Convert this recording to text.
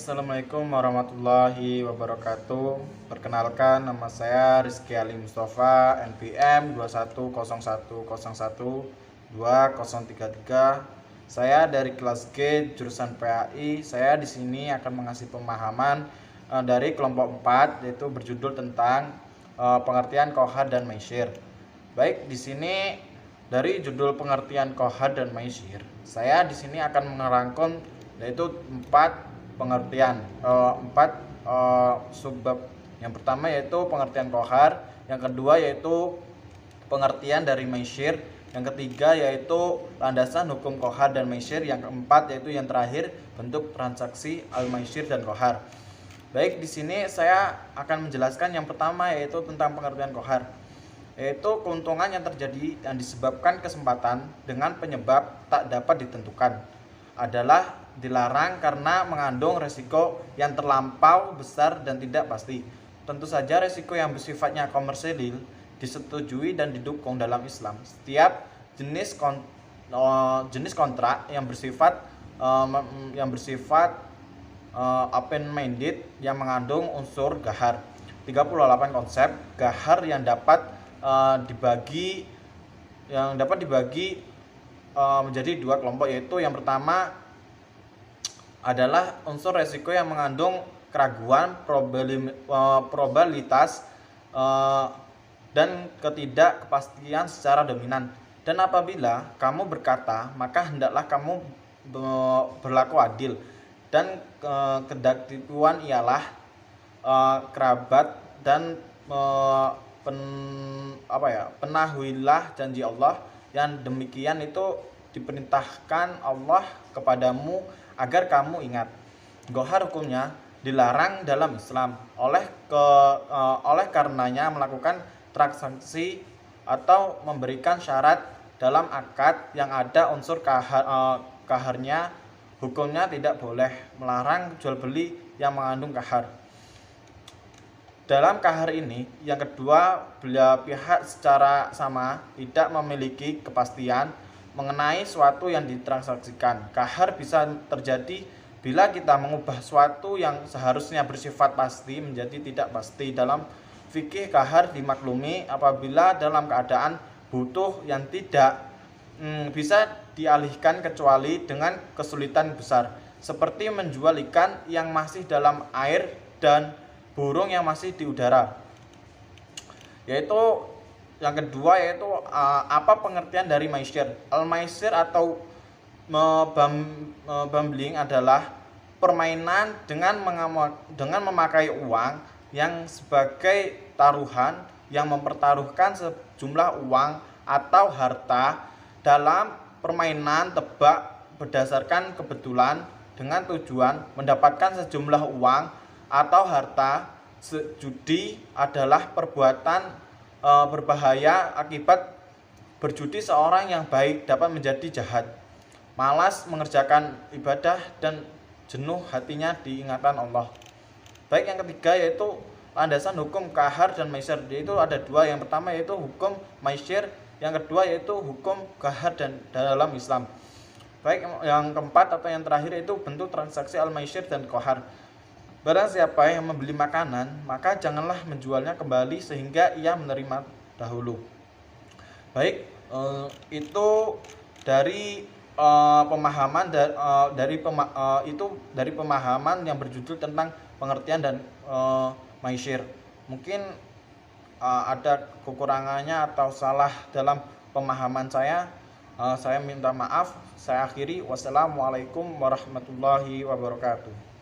Assalamualaikum warahmatullahi wabarakatuh. Perkenalkan, nama saya Rizky Ali Mustafa, NPM 2101012033. Saya dari kelas G jurusan PAI. Saya di sini akan mengasih pemahaman dari kelompok 4, yaitu berjudul tentang pengertian Qohar dan Maisir. Baik, di sini dari judul pengertian Qohar dan Maisir, saya di sini akan merangkum yaitu 4 pengertian, 4 subbab. Yang pertama yaitu pengertian Qohar, yang kedua yaitu pengertian dari Maisir, yang ketiga yaitu landasan hukum Qohar dan Maisir, yang keempat yaitu yang terakhir bentuk transaksi al-Maisir dan Qohar. Baik, di sini saya akan menjelaskan yang pertama yaitu tentang pengertian Qohar, yaitu keuntungan yang terjadi yang disebabkan kesempatan dengan penyebab tak dapat ditentukan, adalah dilarang karena mengandung resiko yang terlampau besar dan tidak pasti. Tentu saja resiko yang bersifatnya komersil disetujui dan didukung dalam Islam. Setiap jenis kontrak yang bersifat open-minded yang mengandung unsur gahar. 38 konsep gahar yang dapat dibagi menjadi 2 kelompok, yaitu yang pertama adalah unsur resiko yang mengandung keraguan, probabilitas, dan ketidakpastian secara dominan. Dan apabila kamu berkata, maka hendaklah kamu berlaku adil. Dan kedaktipuan ialah kerabat dan penahuilah janji Allah. Yang demikian itu diperintahkan Allah kepadamu agar kamu ingat. Qohar hukumnya dilarang dalam Islam oleh karenanya melakukan transaksi atau memberikan syarat dalam akad yang ada unsur kaharnya. Hukumnya tidak boleh melarang jual beli yang mengandung kahar. Dalam kahar ini, yang kedua belah pihak secara sama tidak memiliki kepastian mengenai suatu yang ditransaksikan. Kahar bisa terjadi bila kita mengubah suatu yang seharusnya bersifat pasti menjadi tidak pasti. Dalam fikih, kahar dimaklumi apabila dalam keadaan butuh yang tidak bisa dialihkan kecuali dengan kesulitan besar, seperti menjual ikan yang masih dalam air dan burung yang masih di udara. Yaitu yang kedua yaitu apa pengertian dari Maisir. Al-Maisir atau gambling adalah permainan dengan memakai uang yang sebagai taruhan, yang mempertaruhkan sejumlah uang atau harta dalam permainan tebak berdasarkan kebetulan dengan tujuan mendapatkan sejumlah uang atau harta. Judi adalah perbuatan berbahaya. Akibat berjudi seorang yang baik dapat menjadi jahat, malas mengerjakan ibadah, dan jenuh hatinya di ingatan Allah. Baik, yang ketiga yaitu landasan hukum kahar dan maisir, yaitu ada 2. Yang pertama yaitu hukum maisir, yang kedua yaitu hukum kahar dan dalam Islam. Baik, yang keempat atau yang terakhir yaitu bentuk transaksi al-maisir dan qohar. Barang siapa yang membeli makanan, maka janganlah menjualnya kembali sehingga ia menerima dahulu. Baik, itu dari pemahaman yang berjudul tentang pengertian dan maisir. Mungkin ada kekurangannya atau salah dalam pemahaman saya. Saya minta maaf. Saya akhiri. Wassalamualaikum warahmatullahi wabarakatuh.